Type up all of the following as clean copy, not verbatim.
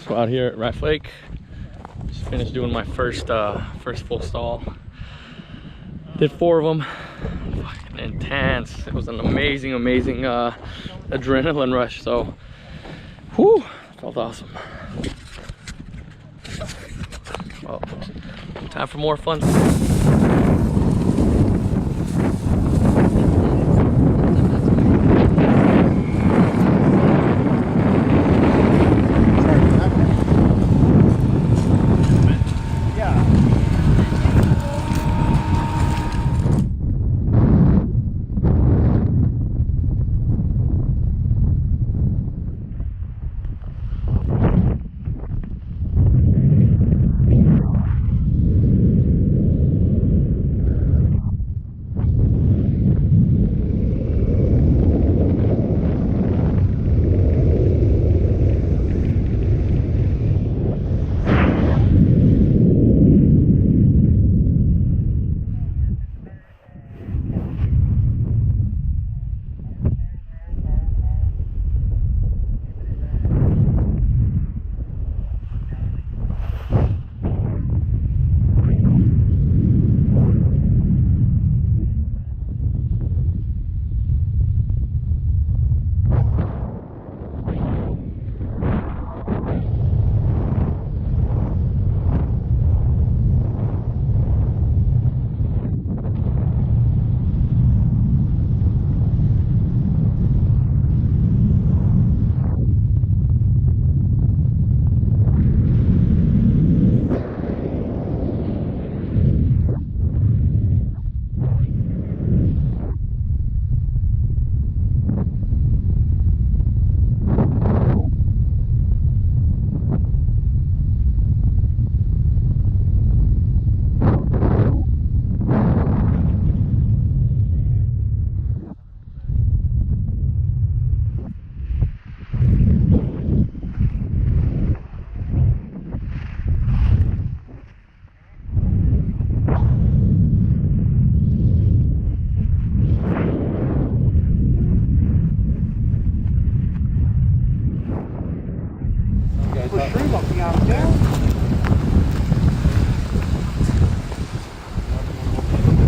So out here at Riffe Lake, just finished doing my first full stall. Did 4 of them. Fucking intense. It was an amazing adrenaline rush. So, whew, felt awesome. Well, time for more fun.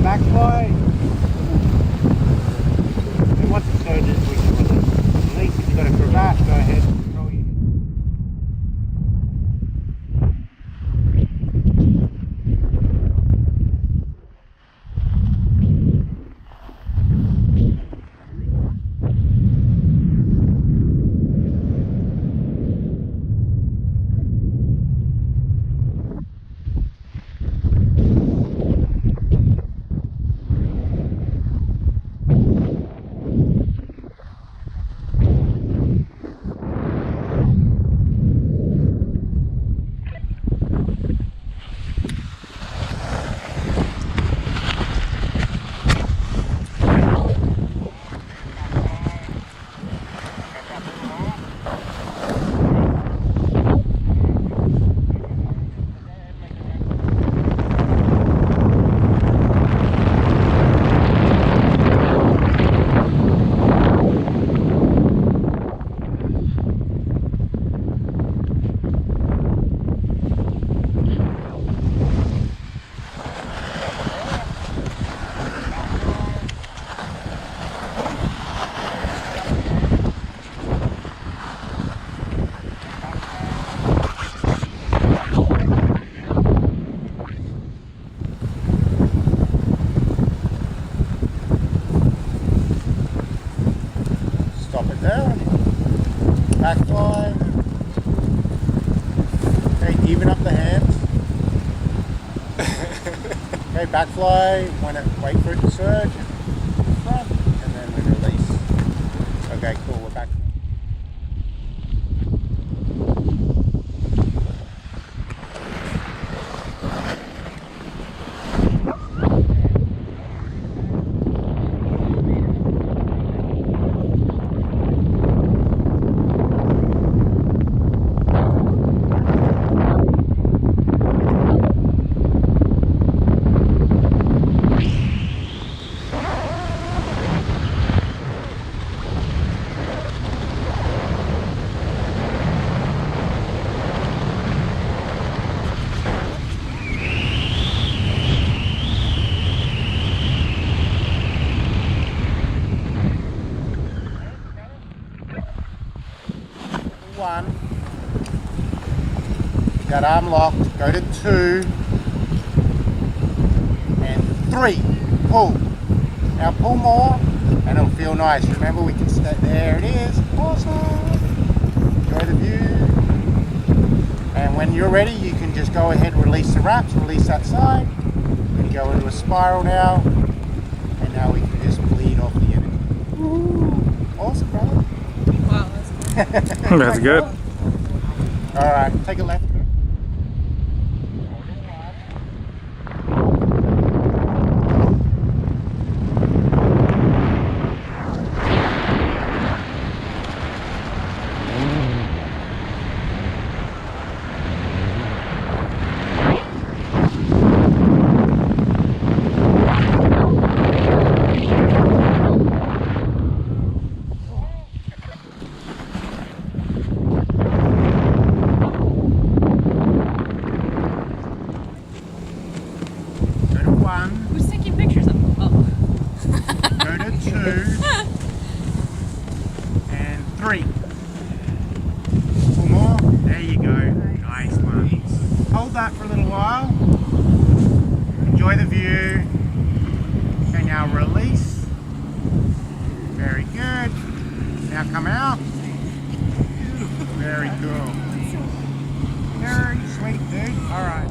Backfly. And once it's started, we can release. At least if you've got a cravat, go ahead and throw it. Stop it down. Back fly. Okay, even up the hands. Okay, back fly. Wait for it to surge. Front. And then we release. Okay, cool. We're back. 1. That arm locked. Go to 2. And 3. Pull. Now pull more and it'll feel nice. Remember, we can stay. There it is. Awesome. Enjoy the view. And when you're ready, you can just go ahead and release the wraps, release that side. We go into a spiral now. And now we can just bleed off the energy. Woo. Awesome, brother. Wow, that's cool. That's good. Alright, take a left. Who's taking pictures of them? Oh. Go to 2 and 3. Pull more. There you go. Nice one. Hold that for a little while. Enjoy the view. Okay, now release. Very good. Now come out. Very cool. Very sweet, dude. All right.